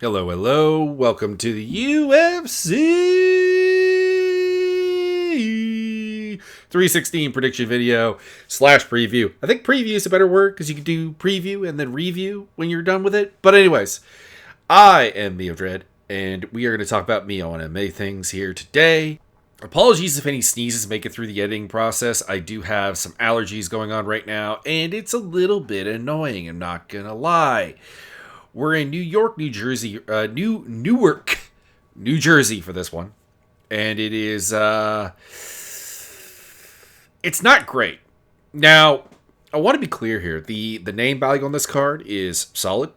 Hello, hello. Welcome to the UFC 316 prediction video / preview. I think preview is a better word because you can do preview and then review when you're done with it. But anyways, I am Mio Dread, and we are going to talk about Mio and MMA things here today. Apologies if any sneezes make it through the editing process. I do have some allergies going on right now, and it's a little bit annoying, I'm not going to lie. We're in New York, New Jersey, Newark, New Jersey for this one. And it is, it's not great. Now, I want to be clear here. The name value on this card is solid.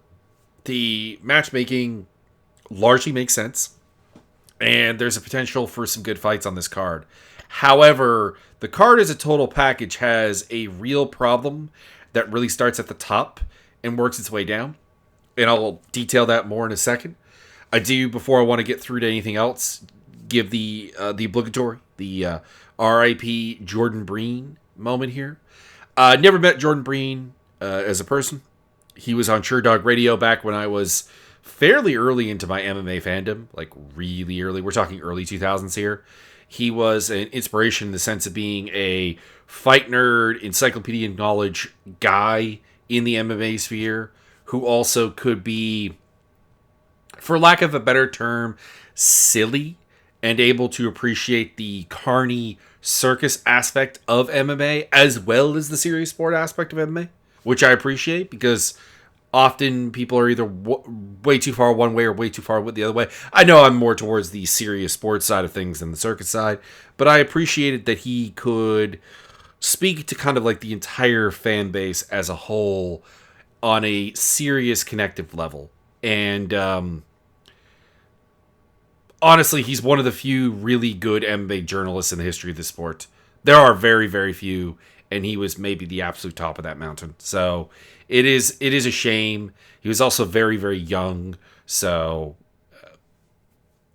The matchmaking largely makes sense. And there's a potential for some good fights on this card. However, the card as a total package has a real problem that really starts at the top and works its way down. And I'll detail that more in a second. I do, before I want to get through to anything else, give the obligatory, the R.I.P. Jordan Breen moment here. Never met Jordan Breen as a person. He was on Sure Dog Radio back when I was fairly early into my MMA fandom, like really early. We're talking early 2000s here. He was an inspiration in the sense of being a fight nerd, encyclopedia knowledge guy in the MMA sphere, who also could be, for lack of a better term, silly and able to appreciate the carny circus aspect of MMA as well as the serious sport aspect of MMA, which I appreciate because often people are either way too far one way or way too far the other way. I know I'm more towards the serious sports side of things than the circus side, but I appreciated that he could speak to kind of like the entire fan base as a whole on a serious connective level. And honestly, he's one of the few really good MMA journalists in the history of the sport. There are very, very few, and he was maybe the absolute top of that mountain. So it is a shame. He was also very, very young. So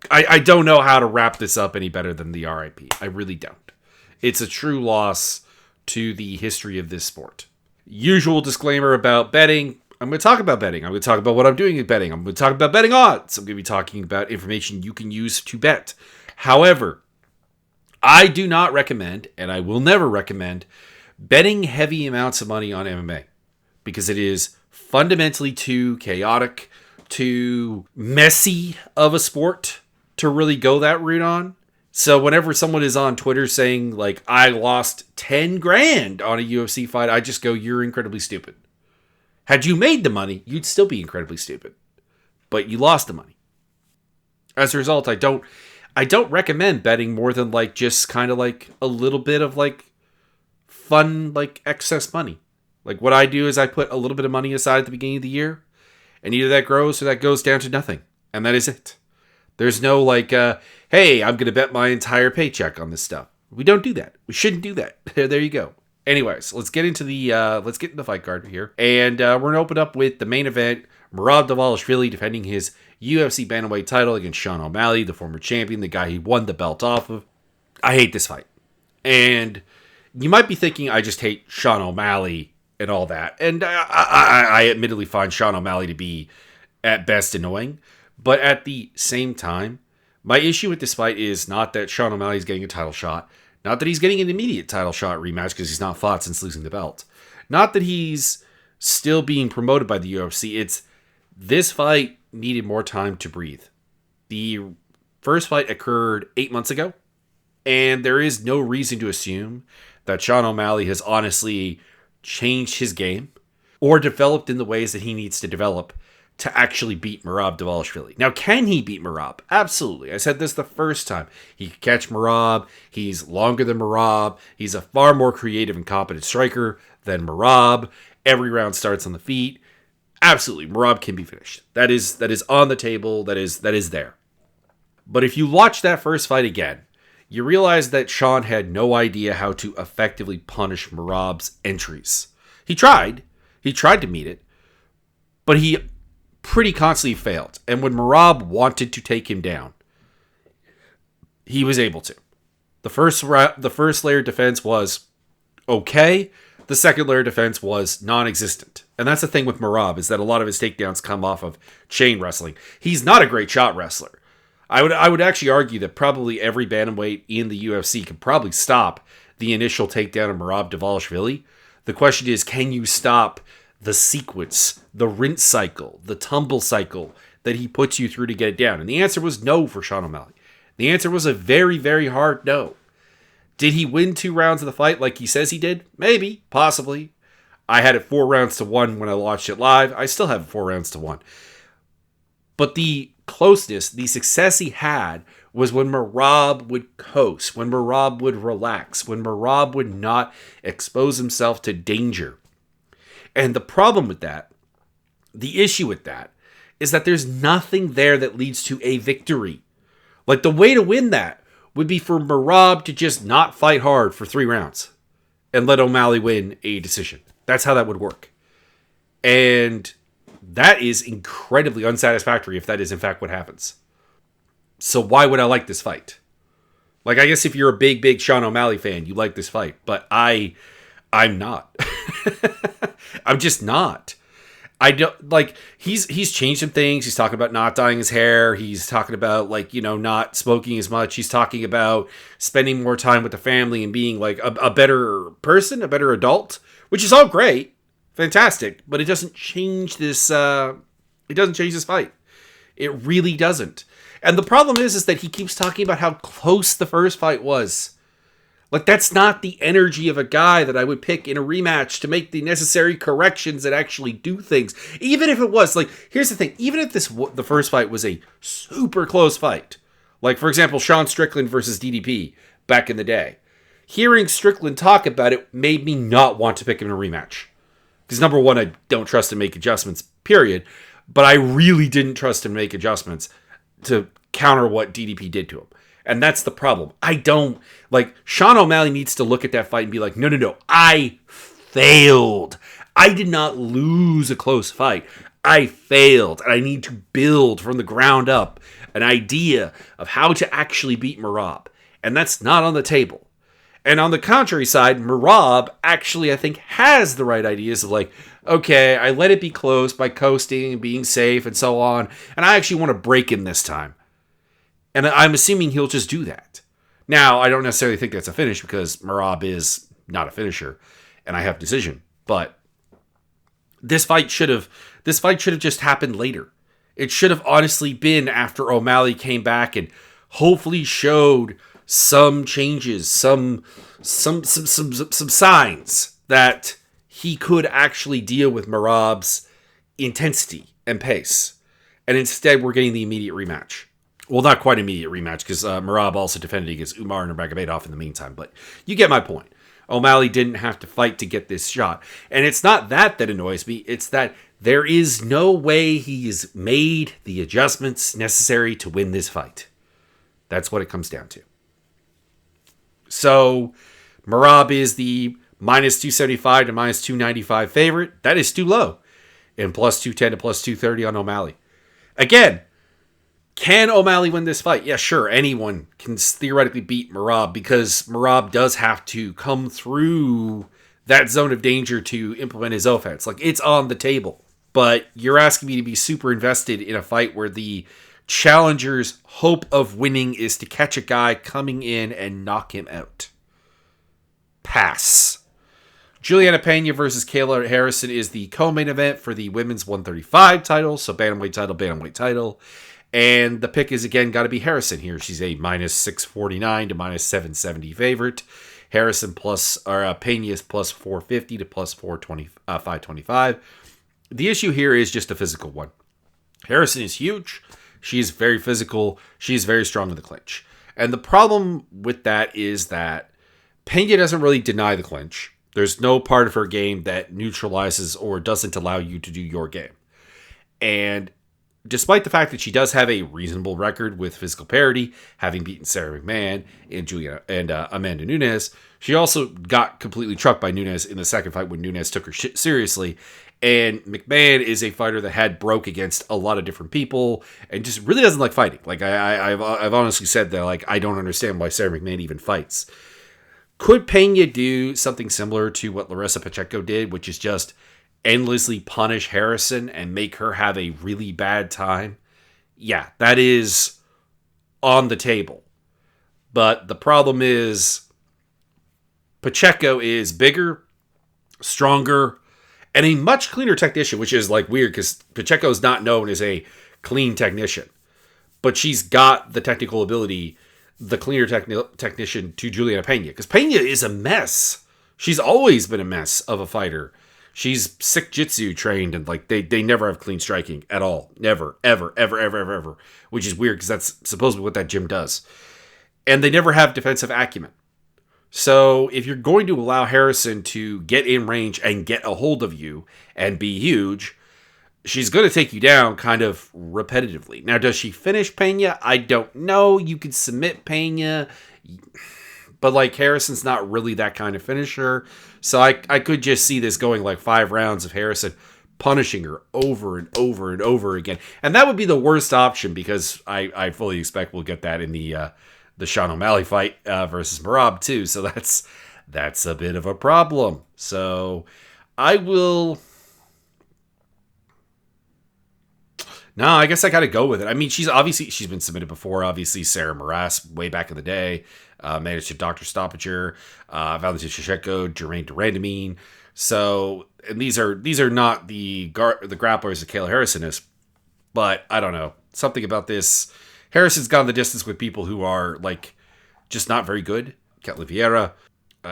I don't know how to wrap this up any better than the RIP. I really don't. It's a true loss to the history of this sport. Usual disclaimer about betting. I'm going to talk about betting. I'm going to talk about what I'm doing in betting. I'm going to talk about betting odds. I'm going to be talking about information you can use to bet. However, I do not recommend, and I will never recommend, betting heavy amounts of money on MMA because it is fundamentally too chaotic, too messy of a sport to really go that route on. So whenever someone is on Twitter saying, like, I lost 10 grand on a UFC fight, I just go, you're incredibly stupid. Had you made the money, you'd still be incredibly stupid. But you lost the money. As a result, I don't recommend betting more than, like, just kind of, like, a little bit of, like, fun, like, excess money. Like, what I do is I put a little bit of money aside at the beginning of the year, and either that grows or that goes down to nothing. And that is it. There's no, like, hey, I'm going to bet my entire paycheck on this stuff. We don't do that. We shouldn't do that. There you go. Anyways, let's get into the fight card here. And we're going to open up with the main event. Merab Dvalishvili defending his UFC Bantamweight title against Sean O'Malley, the former champion, the guy he won the belt off of. I hate this fight. And you might be thinking I just hate Sean O'Malley and all that. And I admittedly find Sean O'Malley to be, at best, annoying. But at the same time, my issue with this fight is not that Sean O'Malley is getting a title shot. Not that he's getting an immediate title shot rematch because he's not fought since losing the belt. Not that he's still being promoted by the UFC. It's this fight needed more time to breathe. The first fight occurred 8 months ago. And there is no reason to assume that Sean O'Malley has honestly changed his game or developed in the ways that he needs to develop to actually beat Merab Dvalishvili. Now, can he beat Merab? Absolutely. I said this the first time. He can catch Merab. He's longer than Merab. He's a far more creative and competent striker than Merab. Every round starts on the feet. Absolutely, Merab can be finished. That is on the table. That is there. But if you watch that first fight again, you realize that Sean had no idea how to effectively punish Merab's entries. He tried to meet it, but he pretty constantly failed. And when Merab wanted to take him down, he was able to. The first layer of defense was okay. The second layer of defense was non-existent. And that's the thing with Merab, is that a lot of his takedowns come off of chain wrestling. He's not a great shot wrestler. I would actually argue that probably every bantamweight in the UFC could probably stop the initial takedown of Merab Dvalishvili. The question is, can you stop the sequence, the rinse cycle, the tumble cycle that he puts you through to get it down? And the answer was no for Sean O'Malley. The answer was a very, very hard no. Did he win 2 rounds of the fight like he says he did? Maybe, possibly. I had it 4 rounds to 1 when I watched it live. I still have 4 rounds to 1. But the closeness, the success he had was when Merab would coast, when Merab would relax, when Merab would not expose himself to danger. And the problem with that, the issue with that, is that there's nothing there that leads to a victory. Like, the way to win that would be for Merab to just not fight hard for 3 rounds and let O'Malley win a decision. That's how that would work. And that is incredibly unsatisfactory if that is in fact what happens. So why would I like this fight? Like, I guess if you're a big Sean O'Malley fan, you like this fight. But I'm not. I'm just not. I don't like. He's changed some things. He's talking about not dyeing his hair. He's talking about, like, you know, not smoking as much. He's talking about spending more time with the family and being like a better person, a better adult, which is all great, fantastic. But it doesn't change this. It doesn't change this fight. It really doesn't. And the problem is that he keeps talking about how close the first fight was. Like, that's not the energy of a guy that I would pick in a rematch to make the necessary corrections that actually do things. Even if it was, like, here's the thing. Even if the first fight was a super close fight, like, for example, Sean Strickland versus DDP back in the day, hearing Strickland talk about it made me not want to pick him in a rematch. Because, number one, I don't trust him to make adjustments, period. But I really didn't trust him to make adjustments to counter what DDP did to him. And that's the problem. I don't, like, Sean O'Malley needs to look at that fight and be like, no, I failed. I did not lose a close fight. I failed. And I need to build from the ground up an idea of how to actually beat Merab. And that's not on the table. And on the contrary side, Merab actually, I think, has the right ideas of, like, okay, I let it be close by coasting and being safe and so on. And I actually want to break him this time. And I'm assuming he'll just do that. Now, I don't necessarily think that's a finish because Merab is not a finisher, and I have decision. But this fight should have just happened later. It should have honestly been after O'Malley came back and hopefully showed some changes, some signs that he could actually deal with Merab's intensity and pace. And instead, we're getting the immediate rematch. Well, not quite immediate rematch, because Merab also defended against Umar Nurmagomedov in the meantime. But you get my point. O'Malley didn't have to fight to get this shot. And it's not that annoys me. It's that there is no way he's made the adjustments necessary to win this fight. That's what it comes down to. So, Merab is the minus 275 to minus 295 favorite. That is too low. And plus 210 to plus 230 on O'Malley. Again, can O'Malley win this fight? Yeah, sure. Anyone can theoretically beat Merab because Merab does have to come through that zone of danger to implement his offense. Like, it's on the table. But you're asking me to be super invested in a fight where the challenger's hope of winning is to catch a guy coming in and knock him out. Pass. Juliana Pena versus Kayla Harrison is the co-main event for the women's 135 title. So bantamweight title. And the pick is, again, got to be Harrison here. She's a minus 649 to minus 770 favorite. Harrison Pena is plus 450 to plus 525. The issue here is just a physical one. Harrison is huge. She's very physical. She's very strong in the clinch. And the problem with that is that Pena doesn't really deny the clinch. There's no part of her game that neutralizes or doesn't allow you to do your game. And despite the fact that she does have a reasonable record with physical parity, having beaten Sarah McMahon and Amanda Nunes, she also got completely trucked by Nunes in the second fight when Nunes took her shit seriously. And McMahon is a fighter that had broke against a lot of different people and just really doesn't like fighting. Like, I've honestly said that, like, I don't understand why Sarah McMahon even fights. Could Pena do something similar to what Larissa Pacheco did, which is just endlessly punish Harrison and make her have a really bad time, yeah, that is on the table. But the problem is Pacheco is bigger, stronger, and a much cleaner technician, which is like weird because Pacheco is not known as a clean technician. But she's got the technical ability, the cleaner technician to Juliana Pena. Because Pena is a mess. She's always been a mess of a fighter. She's sick jitsu trained, and like they never have clean striking at all. Never, ever, ever, ever, ever, ever. Which is weird because that's supposedly what that gym does. And they never have defensive acumen. So if you're going to allow Harrison to get in range and get a hold of you and be huge, she's going to take you down kind of repetitively. Now, does she finish Pena? I don't know. You could submit Pena, but like Harrison's not really that kind of finisher. So I could just see this going like 5 rounds of Harrison punishing her over and over and over again. And that would be the worst option because I fully expect we'll get that in the Sean O'Malley fight versus Merab too. So that's a bit of a problem. So I will... No, I guess I got to go with it. I mean, she's been submitted before. Obviously, Sarah Morass way back in the day managed to Dr. Stoppager, Valentina Shevchenko, Jermaine Durandamine. So, and these are not the grapplers that Kayla Harrison is. But I don't know, something about this. Harrison's gone the distance with people who are like just not very good. Ketlin Vieira,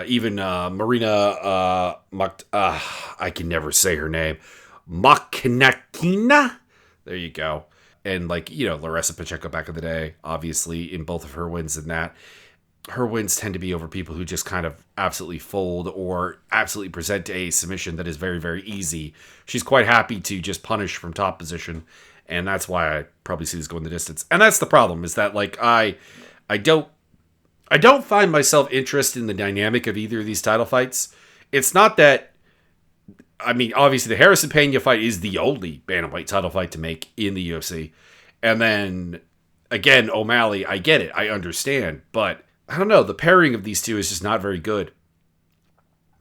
even Marina I can never say her name. Maknakina. There you go. And like, Larissa Pacheco back in the day, obviously in both of her wins and that. Her wins tend to be over people who just kind of absolutely fold or absolutely present a submission that is very, very easy. She's quite happy to just punish from top position. And that's why I probably see this going the distance. And that's the problem, is that like I don't find myself interested in the dynamic of either of these title fights. It's not that, I mean, obviously the Harrison Pena fight is the only Bantamweight title fight to make in the UFC. And then, again, O'Malley, I get it. I understand. But, I don't know, the pairing of these two is just not very good.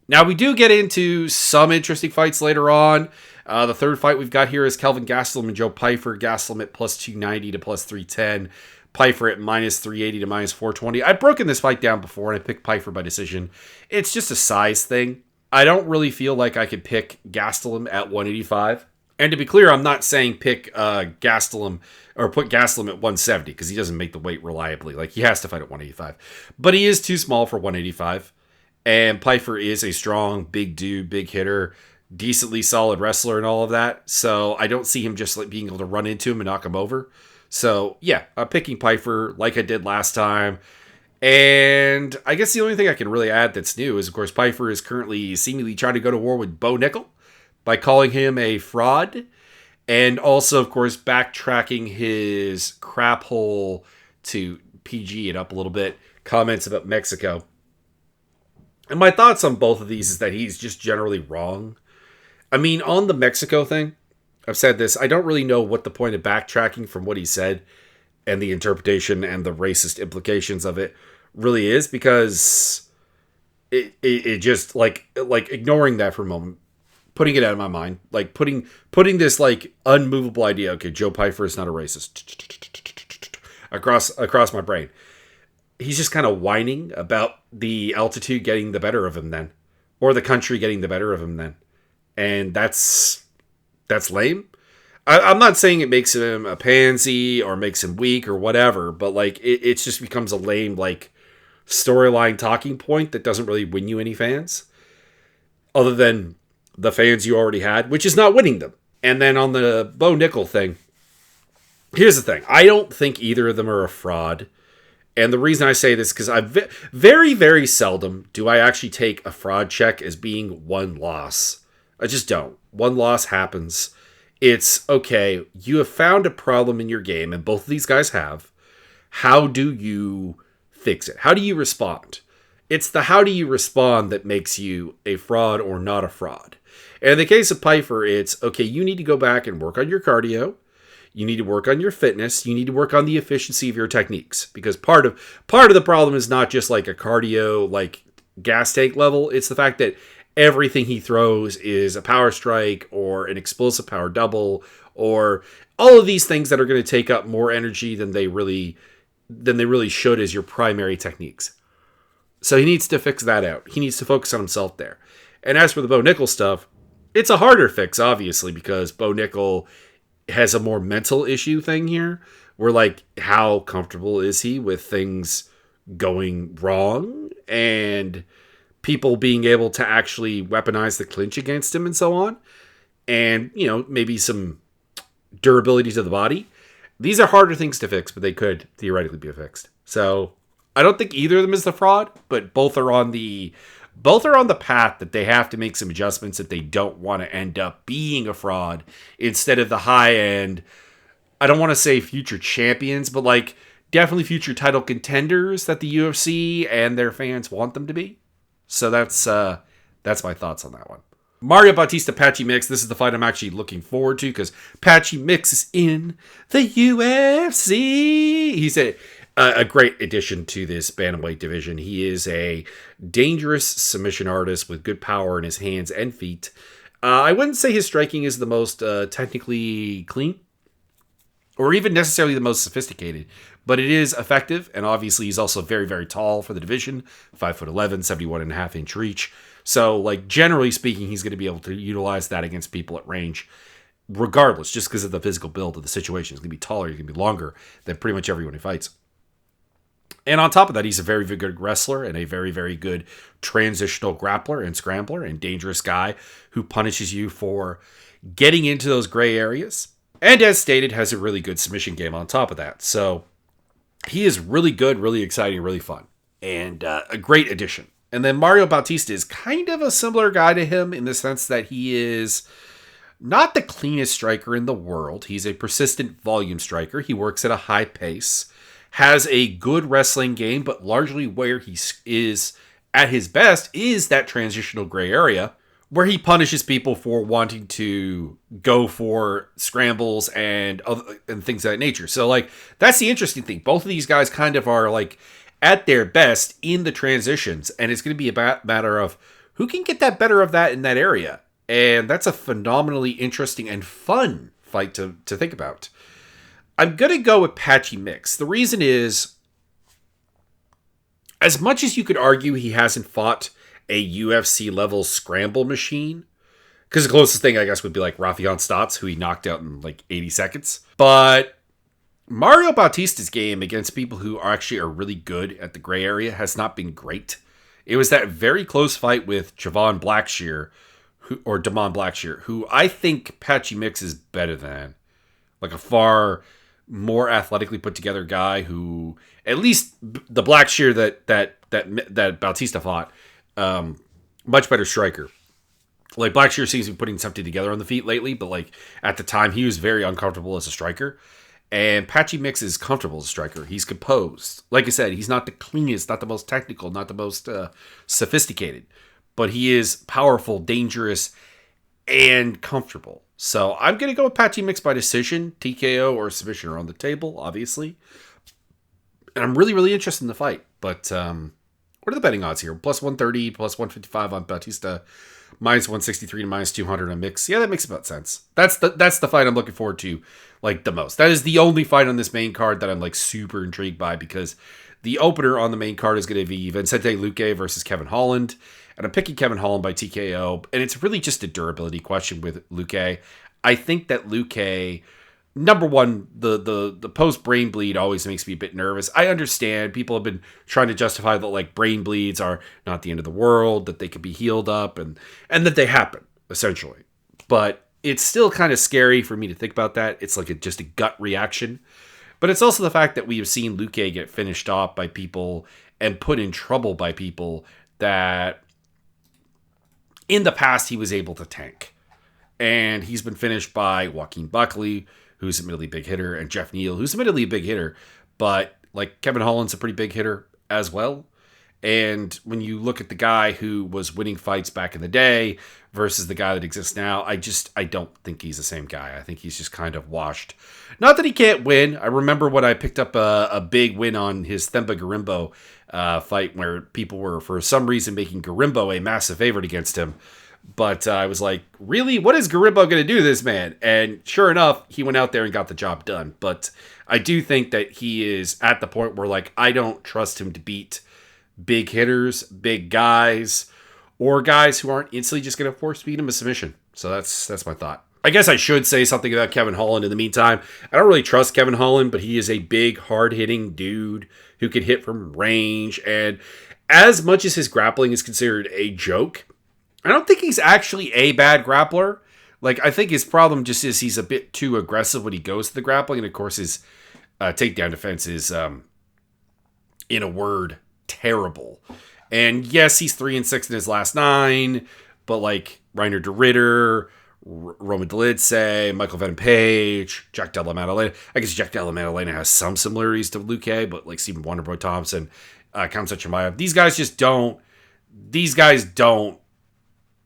Now, we do get into some interesting fights later on. The third fight we've got here is Kelvin Gastelum and Joe Pyfer. Gastelum at plus 290 to plus 310. Pyfer at minus 380 to minus 420. I've broken this fight down before, and I picked Pyfer by decision. It's just a size thing. I don't really feel like I could pick Gastelum at 185. And to be clear, I'm not saying pick Gastelum or put Gastelum at 170 because he doesn't make the weight reliably. Like, he has to fight at 185. But he is too small for 185. And Pyfer is a strong, big dude, big hitter, decently solid wrestler and all of that. So I don't see him just like being able to run into him and knock him over. So yeah, I'm picking Pyfer like I did last time. And I guess the only thing I can really add that's new is, of course, Pyfer is currently seemingly trying to go to war with Bo Nickel by calling him a fraud. And also, of course, backtracking his crap hole to PG it up a little bit. Comments about Mexico. And my thoughts on both of these is that he's just generally wrong. I mean, on the Mexico thing, I've said this, I don't really know what the point of backtracking from what he said and the interpretation and the racist implications of it really is, because it just like ignoring that for a moment, putting it out of my mind, like putting this like unmovable idea, okay, Joe Pyfer is not a racist, across my brain. He's just kind of whining about the altitude getting the better of him then, or the country getting the better of him then. And that's lame. I'm not saying it makes him a pansy or makes him weak or whatever, but like it just becomes a lame like storyline talking point that doesn't really win you any fans, other than the fans you already had, which is not winning them. And then on the Bo Nickel thing, here's the thing. I don't think either of them are a fraud. And the reason I say this is because I very, very seldom do I actually take a fraud check as being one loss. I just don't. One loss happens. It's, okay, you have found a problem in your game, and both of these guys have. How do you fix it? How do you respond? It's the how do you respond that makes you a fraud or not a fraud. And in the case of Pyfer, it's, okay, you need to go back and work on your cardio. You need to work on your fitness. You need to work on the efficiency of your techniques, because part of the problem is not just like a cardio, like gas tank level. It's the fact that everything he throws is a power strike or an explosive power double or all of these things that are going to take up more energy than they really should as your primary techniques. So he needs to fix that out. He needs to focus on himself there. And as for the Bo Nickel stuff, it's a harder fix, obviously, because Bo Nickel has a more mental issue thing here, where, like, how comfortable is he with things going wrong and people being able to actually weaponize the clinch against him and so on, and, you know, maybe some durability to the body. These are harder things to fix, but they could theoretically be fixed. So I don't think either of them is the fraud, but both are on the path that they have to make some adjustments if they don't want to end up being a fraud instead of the high end. I don't want to say future champions, but like definitely future title contenders that the UFC and their fans want them to be. So that's my thoughts on that one. Mario Bautista Patchy mix. This is the fight I'm actually looking forward to because Patchy mix is in the UFC. He's a great addition to this bantamweight division. He is a dangerous submission artist with good power in his hands and feet. I wouldn't say his striking is the most technically clean or even necessarily the most sophisticated, but it is effective. And obviously he's also very, very tall for the division, 5'11", 71.5-inch reach. So, like, generally speaking, he's going to be able to utilize that against people at range, regardless, just because of the physical build of the situation. He's going to be taller, he's going to be longer than pretty much everyone he fights. And on top of that, he's a very, very good wrestler and a very, very good transitional grappler and scrambler and dangerous guy who punishes you for getting into those gray areas. And as stated, has a really good submission game on top of that. So he is really good, really exciting, really fun, and a great addition. And then Mario Bautista is kind of a similar guy to him in the sense that he is not the cleanest striker in the world. He's a persistent volume striker. He works at a high pace, has a good wrestling game, but largely where he is at his best is that transitional gray area where he punishes people for wanting to go for scrambles and things of that nature. So, like, that's the interesting thing. Both of these guys kind of are, like, at their best in the transitions, and it's going to be a matter of who can get that better of that in that area. And that's a phenomenally interesting and fun fight to think about. I'm going to go with Patchy Mix. The reason is, as much as you could argue he hasn't fought a UFC level scramble machine, because the closest thing I guess would be like Rafion Stotts, who he knocked out in like 80 seconds. But Mario Bautista's game against people who are really good at the gray area has not been great. It was that very close fight with Damon Blackshear, who I think Patchy Mix is better than. Like a far more athletically put together guy who, at least the Blackshear that Bautista fought, much better striker. Like, Blackshear seems to be putting something together on the feet lately, but like at the time he was very uncomfortable as a striker. And Patchy Mix is comfortable as a striker. He's composed. Like I said, he's not the cleanest, not the most technical, not the most sophisticated, but he is powerful, dangerous, and comfortable. So I'm going to go with Patchy Mix by decision. TKO or submission are on the table, obviously. And I'm really, really interested in the fight. But what are the betting odds here? Plus 130, plus 155 on Bautista, minus 163 to minus 200 on Mix. Yeah, that makes about sense. That's the fight I'm looking forward to, like, the most. That is the only fight on this main card that I'm, like, super intrigued by, because the opener on the main card is going to be Vicente Luque versus Kevin Holland. And I'm picking Kevin Holland by TKO. And it's really just a durability question with Luque. I think that Luque, number one, the post brain bleed always makes me a bit nervous. I understand people have been trying to justify that, like, brain bleeds are not the end of the world, that they can be healed up, and that they happen, essentially. But it's still kind of scary for me to think about that. It's like just a gut reaction. But it's also the fact that we have seen Luque get finished off by people and put in trouble by people that in the past he was able to tank. And he's been finished by Joaquin Buckley, who's admittedly a big hitter, and Jeff Neal, who's admittedly a big hitter, but like Kevin Holland's a pretty big hitter as well. And when you look at the guy who was winning fights back in the day versus the guy that exists now, I don't think he's the same guy. I think he's just kind of washed. Not that he can't win. I remember when I picked up a big win on his Themba Garimbo fight where people were, for some reason, making Garimbo a massive favorite against him. But I was like, really? What is Garimbo going to do to this man? And sure enough, he went out there and got the job done. But I do think that he is at the point where, like, I don't trust him to beat big hitters, big guys, or guys who aren't instantly just going to force feed him a submission. So that's my thought. I guess I should say something about Kevin Holland in the meantime. I don't really trust Kevin Holland, but he is a big, hard-hitting dude who can hit from range. And as much as his grappling is considered a joke, I don't think he's actually a bad grappler. Like, I think his problem just is he's a bit too aggressive when he goes to the grappling. And, of course, his takedown defense is, in a word, terrible. And, yes, he's 3-6 in his last 9. But, like, Reiner de Ritter, Roman Dolidze, Michael Venom Page, Jack Della Maddalena. I guess Jack Della Maddalena has some similarities to Luque, but, like, Stephen Wonderboy Thompson, Khamzat Chimaev. These guys don't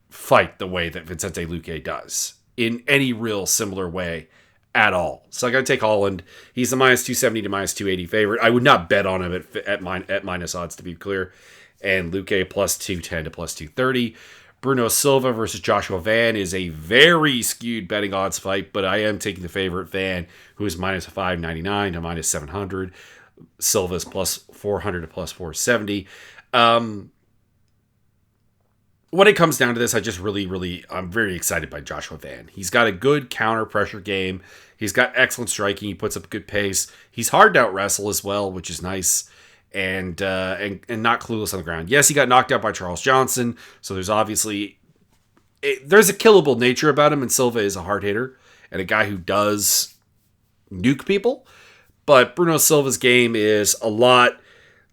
fight the way that Vicente Luque does in any real similar way at all. So I got to take Holland. He's the minus 270 to minus 280 favorite. I would not bet on him at minus odds, to be clear. And Luque plus 210 to plus 230. Bruno Silva versus Joshua Van is a very skewed betting odds fight, but I am taking the favorite Van, who is minus 599 to minus 700. Silva's plus 400 to plus 470. When it comes down to this, I just I'm very excited by Joshua Van. He's got a good counter pressure game. He's got excellent striking. He puts up good pace. He's hard to out wrestle as well, which is nice, and not clueless on the ground. Yes, he got knocked out by Charles Johnson, so there's obviously there's a killable nature about him, and Silva is a hard hitter and a guy who does nuke people. But Bruno Silva's game is a lot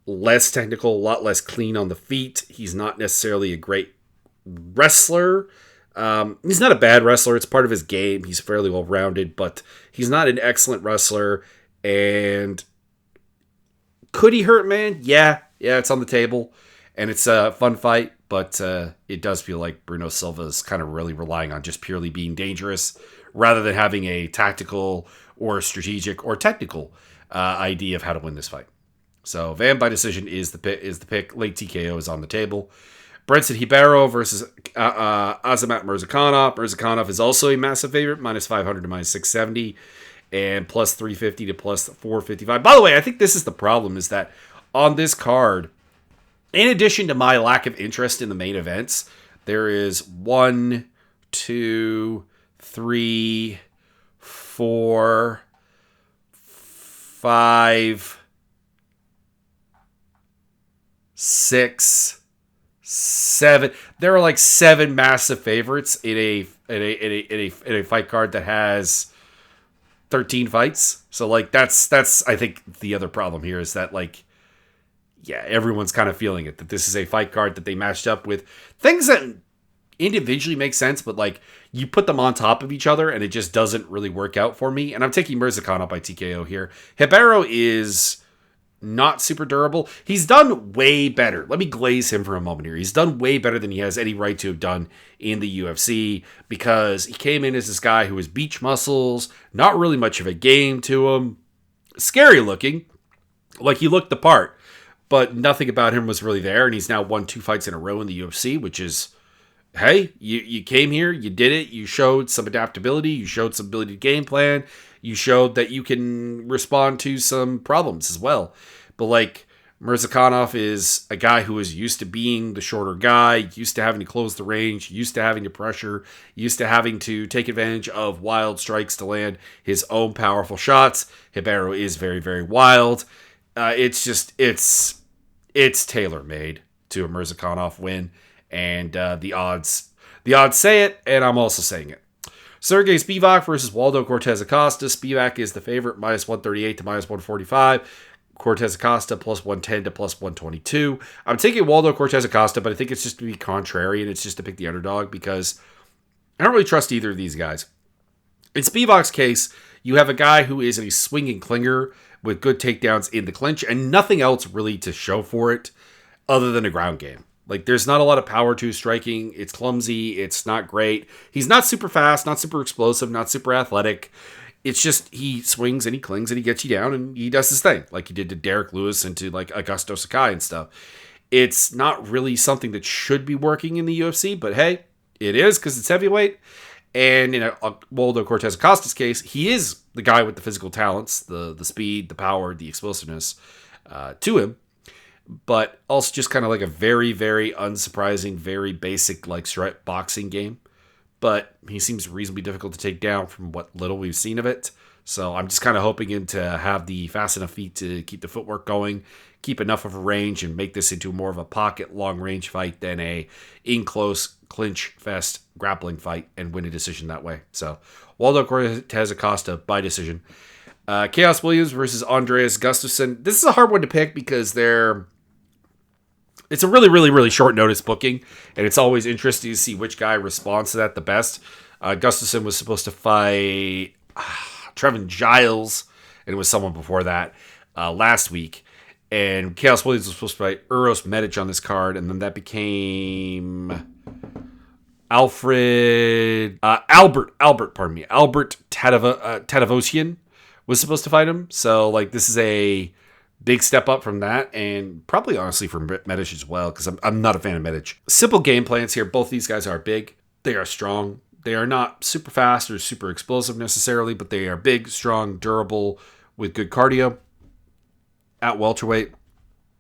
less technical, a lot less clean on the feet. He's not necessarily a great wrestler. He's not a bad wrestler. It's part of his game. He's fairly well-rounded, but he's not an excellent wrestler. And could he hurt, man? Yeah, it's on the table. And it's a fun fight, but it does feel like Bruno Silva is kind of really relying on just purely being dangerous rather than having a tactical or strategic or technical idea of how to win this fight. So Van by decision is the pick. Late TKO is on the table. Brenson Hibero versus Azamat Murzakanov. Murzakanov is also a massive favorite, minus 500 to minus 670, and plus 350 to plus 455. By the way, I think this is the problem, is that on this card, in addition to my lack of interest in the main events, there is 1, 2, 3, 4, 5, 6, 7. There are like 7 massive favorites in a fight card that has 13 fights. So like that's I think the other problem here is that, like, yeah, everyone's kind of feeling it, that this is a fight card that they matched up with things that individually make sense, but like you put them on top of each other and it just doesn't really work out for me. And I'm taking Murzakanov by TKO here. Hibero is not super durable. He's done way better. Let me glaze him for a moment here. He's done way better than he has any right to have done in the UFC, because he came in as this guy who was beach muscles, not really much of a game to him, scary looking, like he looked the part, but nothing about him was really there. And he's now won 2 fights in a row in the UFC, which is, hey, you came here, you did it, you showed some adaptability, you showed some ability to game plan, you showed that you can respond to some problems as well. But like, Murzakanov is a guy who is used to being the shorter guy, used to having to close the range, used to having to pressure, used to having to take advantage of wild strikes to land his own powerful shots. Hibero is very, very wild. It's tailor-made to a Murzakanov win. And the odds say it, and I'm also saying it. Sergey Spivak versus Waldo Cortez Acosta. Spivak is the favorite, minus 138 to minus 145. Cortez Acosta plus 110 to plus 122. I'm taking Waldo Cortez Acosta, but I think it's just to be contrary, and it's just to pick the underdog, because I don't really trust either of these guys. In Spivak's case, you have a guy who is a swinging clinger with good takedowns in the clinch, and nothing else really to show for it other than a ground game. Like, there's not a lot of power to his striking. It's clumsy. It's not great. He's not super fast, not super explosive, not super athletic. It's just he swings and he clings and he gets you down and he does his thing like he did to Derek Lewis and to like Augusto Sakai and stuff. It's not really something that should be working in the UFC, but hey, it is because it's heavyweight. And in Waldo Cortez Acosta's case, he is the guy with the physical talents, the speed, the power, the explosiveness to him, but also just kind of like a very, very unsurprising, very basic like straight boxing game. But he seems reasonably difficult to take down from what little we've seen of it. So I'm just kind of hoping to have the fast enough feet to keep the footwork going, keep enough of a range, and make this into more of a pocket long range fight than a in close clinch fest grappling fight and win a decision that way. So Waldo Cortez Acosta by decision. Chaos Williams versus Andreas Gustafsson. This is a hard one to pick because it's a really, really, really short notice booking, and it's always interesting to see which guy responds to that the best. Gustafsson was supposed to fight Trevin Giles, and it was someone before that last week. And Chaos Williams was supposed to fight Uros Medic on this card, and then that became Albert Tadavosian was supposed to fight him. So, like, this is a big step up from that, and probably honestly for Medic as well, because I'm not a fan of Medic. Simple game plans here. Both these guys are big. They are strong. They are not super fast or super explosive necessarily, but they are big, strong, durable, with good cardio. At welterweight,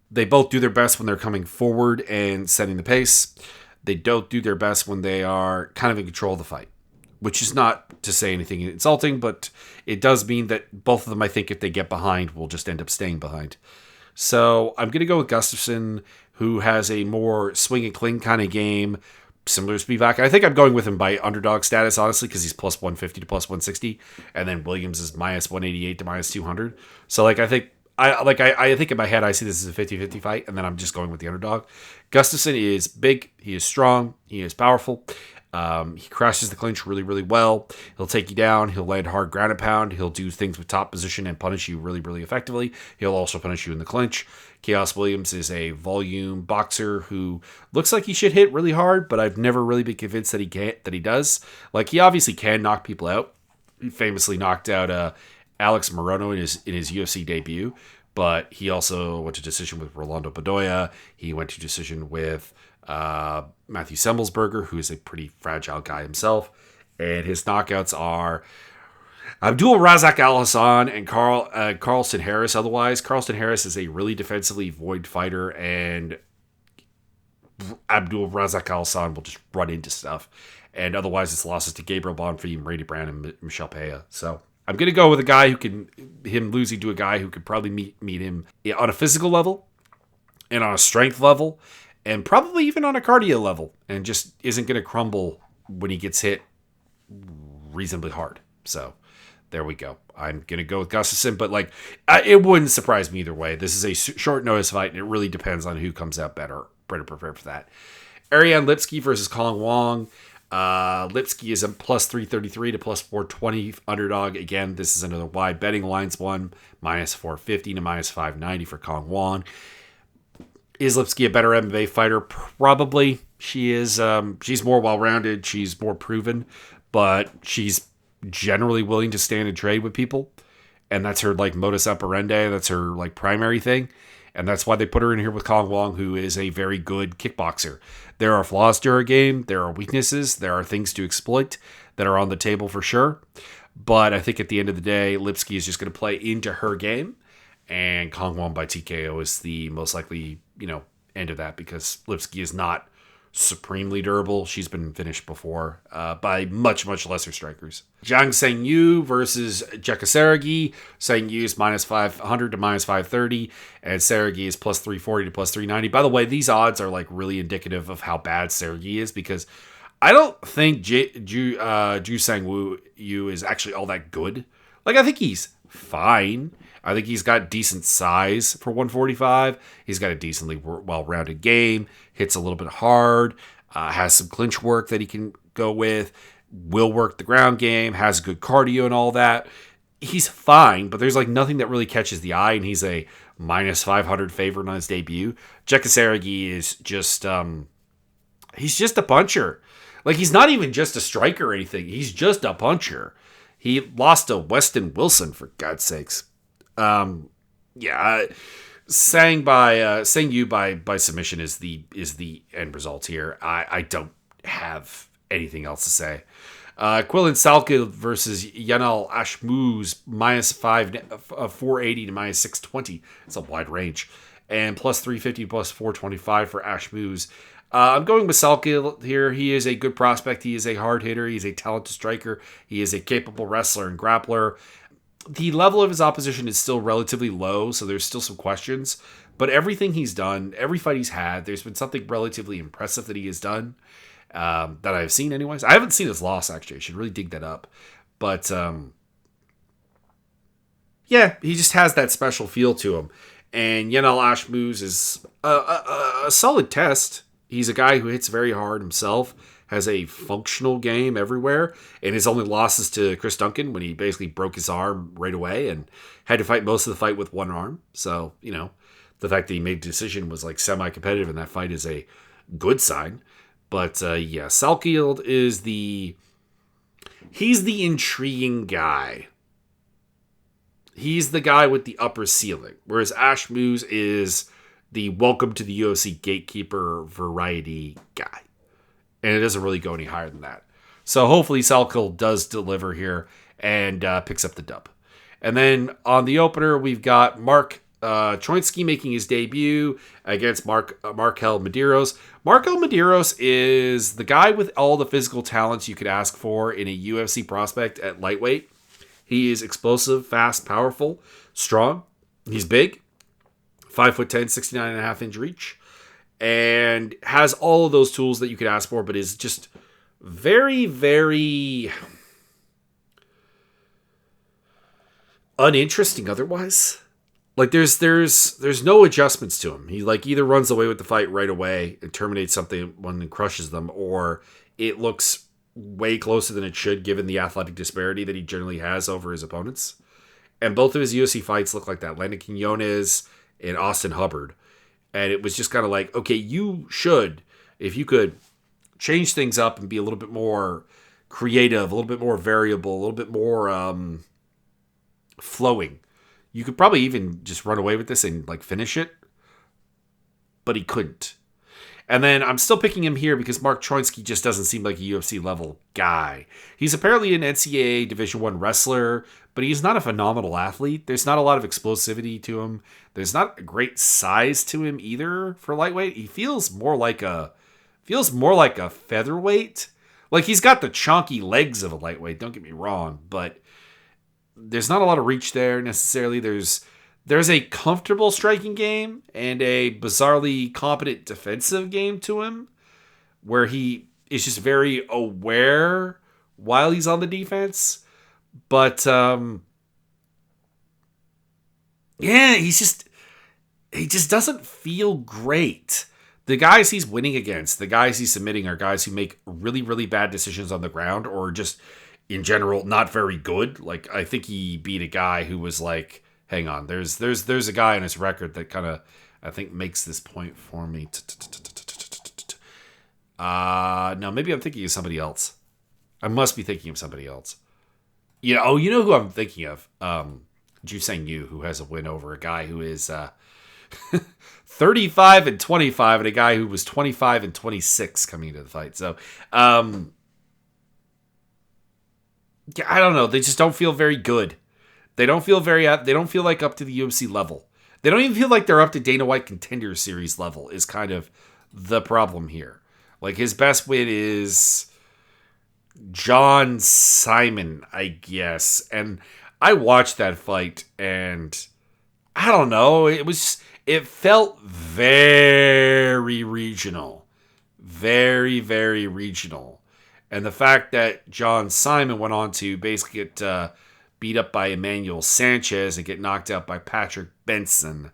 they both do their best when they're coming forward and setting the pace. They don't do their best when they are kind of in control of the fight, which is not to say anything insulting, but it does mean that both of them, I think, if they get behind, will just end up staying behind. So I'm going to go with Gustafsson, who has a more swing and cling kind of game, similar to Spivak. I think I'm going with him by underdog status, honestly, because he's plus 150 to plus 160, and then Williams is minus 188 to minus 200. So, like, I think in my head, I see this as a 50-50 fight, and then I'm just going with the underdog. Gustafsson is big. He is strong. He is powerful. He crashes the clinch really, really well. He'll take you down. He'll land hard ground and pound. He'll do things with top position and punish you really, really effectively. He'll also punish you in the clinch. Chaos Williams is a volume boxer who looks like he should hit really hard, but I've never really been convinced that he can't, that he does. Like, he obviously can knock people out. He famously knocked out Alex Morono in his UFC debut, but he also went to decision with Rolando Bedoya. He went to decision with Matthew Semmelsberger, who is a pretty fragile guy himself. And his knockouts are Abdul Razak Al Hassan and Carlston Harris. Otherwise, Carlston Harris is a really defensively void fighter, and Abdul Razak Al Hassan will just run into stuff. And otherwise, it's losses to Gabriel Bonfim, Brady Brand, and Michelle Pea. So I'm going to go with a guy losing to a guy who could probably meet him on a physical level and on a strength level and probably even on a cardio level, and just isn't going to crumble when he gets hit reasonably hard. So there we go. I'm going to go with Gustafsson, but it wouldn't surprise me either way. This is a short notice fight, and it really depends on who comes out better prepared for that. Ariane Lipski versus Colin Wong. Lipski is a plus 333 to plus 420 underdog. Again, this is another wide betting lines one, minus 450 to minus 590 for Colin Wong. Is Lipski a better MMA fighter? Probably. She is. She's more well-rounded. She's more proven, but she's generally willing to stand and trade with people, and that's her modus operandi. That's her primary thing, and that's why they put her in here with Colin Wong, who is a very good kickboxer. There are flaws to her game. There are weaknesses. There are things to exploit that are on the table for sure. But I think at the end of the day, Lipski is just going to play into her game, and Colin Wong by TKO is the most likely, end of that, because Lipski is not supremely durable. She's been finished before by much, much lesser strikers. Zhang Sengyu versus Jekka Seregi. Sengyu is minus 500 to minus 530, and Seregi is plus 340 to plus 390. By the way, these odds are really indicative of how bad Seregi is, because I don't think Ju Sangwoo is actually all that good. I think he's fine. I think he's got decent size for 145. He's got a decently well-rounded game. Hits a little bit hard. Has some clinch work that he can go with. Will work the ground game. Has good cardio and all that. He's fine, but there's nothing that really catches the eye, and he's a minus 500 favorite on his debut. Jekka Seregi is just he's just a puncher. He's not even just a striker or anything. He's just a puncher. He lost to Weston Wilson, for God's sakes. Yeah, saying you by submission is the end result here. I don't have anything else to say. Quillan Salkild versus Yanal Ashmuz, -480 to -620. It's a wide range. And +350, +425 for Ashmuz. I'm going with Salkild here. He is a good prospect. He is a hard hitter. He's a talented striker. He is a capable wrestler and grappler. The level of his opposition is still relatively low, so there's still some questions. But everything he's done, every fight he's had, there's been something relatively impressive that he has done. That I've seen anyways. I haven't seen his loss, actually. I should really dig that up. But, yeah, he just has that special feel to him. And Yanal Ashmuz is a solid test. He's a guy who hits very hard himself, has a functional game everywhere, and his only losses to Chris Duncan when he basically broke his arm right away and had to fight most of the fight with one arm. So, the fact that he made a decision was like semi-competitive in that fight is a good sign. But yeah, Salkild is he's the intriguing guy. He's the guy with the upper ceiling, whereas Ashmuz is the welcome to the UFC gatekeeper variety guy. And it doesn't really go any higher than that. So hopefully Salkild does deliver here and picks up the dub. And then on the opener, we've got Mark Troitsky making his debut against Markel Medeiros. Markel Medeiros is the guy with all the physical talents you could ask for in a UFC prospect at lightweight. He is explosive, fast, powerful, strong. He's big, 5'10", 69.5-inch reach, and has all of those tools that you could ask for, but is just very, very uninteresting otherwise. Like there's no adjustments to him. He either runs away with the fight right away and terminates something and crushes them, or it looks way closer than it should given the athletic disparity that he generally has over his opponents. And both of his UFC fights look like that. Landon Quinones and Austin Hubbard. And it was just kind of like, okay, you should, if you could change things up and be a little bit more creative, a little bit more variable, a little bit more flowing, you could probably even just run away with this and finish it. But he couldn't. And then I'm still picking him here because Mark Troitsky just doesn't seem like a UFC level guy. He's apparently an NCAA Division I wrestler, but he's not a phenomenal athlete. There's not a lot of explosivity to him. There's not a great size to him either for lightweight. He feels more like a featherweight. Like he's got the chonky legs of a lightweight, don't get me wrong, but there's not a lot of reach there necessarily. There's a comfortable striking game and a bizarrely competent defensive game to him where he is just very aware while he's on the defense. But, yeah, he just doesn't feel great. The guys he's winning against, the guys he's submitting are guys who make really, really bad decisions on the ground or just, in general, not very good. Like, I think he beat a guy who was like, hang on, there's a guy on his record that kind of, I think, makes this point for me. No, maybe I'm thinking of somebody else. I must be thinking of somebody else. You know who I'm thinking of? Juseng Yu, who has a win over a guy who is 35-25 and a guy who was 25-26 coming into the fight. So, yeah, I don't know. They just don't feel very good. They don't feel like up to the UFC level. They don't even feel like they're up to Dana White Contender Series level is kind of the problem here. Like his best win is John Simon, I guess. And I watched that fight and I don't know, it felt very regional. Very, very regional. And the fact that John Simon went on to basically get beat up by Emmanuel Sanchez and get knocked out by Patrick Benson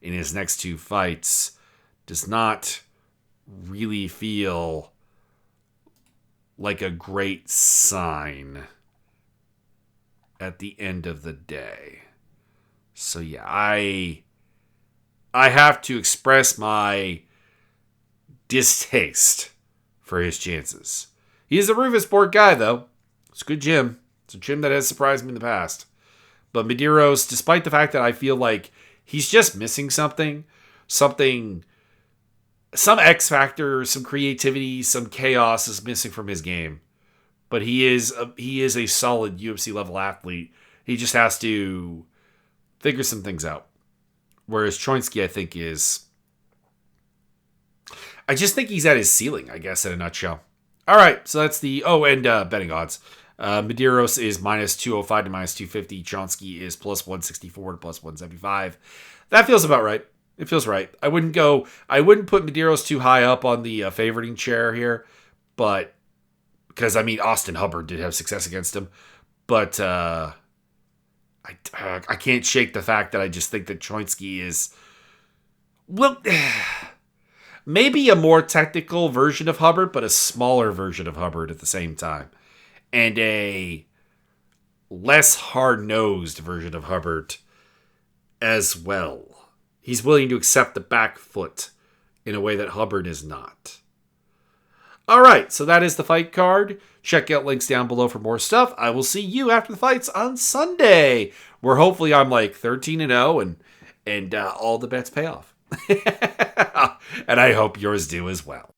in his next two fights does not really feel like a great sign at the end of the day. So yeah, I have to express my distaste for his chances. He is a Rufus Sport guy, though. It's a good gym. It's a gym that has surprised me in the past. But Medeiros, despite the fact that I feel like he's just missing something, some X factor, some creativity, some chaos is missing from his game. But he is a solid UFC level athlete. He just has to figure some things out. Whereas Choinski, I think, is... I just think he's at his ceiling, I guess, in a nutshell. All right, so that's the... Oh, and betting odds. Medeiros is minus 205 to minus 250. Chonsky is plus 164 to plus 175. That feels about right. It feels right. I wouldn't put Medeiros too high up on the favoriting chair here, but... Because, I mean, Austin Hubbard did have success against him. But I can't shake the fact that I just think that Choinski is... Well, maybe a more technical version of Hubbard, but a smaller version of Hubbard at the same time. And a less hard-nosed version of Hubbard as well. He's willing to accept the back foot in a way that Hubbard is not. All right, so that is the fight card. Check out links down below for more stuff. I will see you after the fights on Sunday, where hopefully I'm like 13-0 and all the bets pay off. And I hope yours do as well.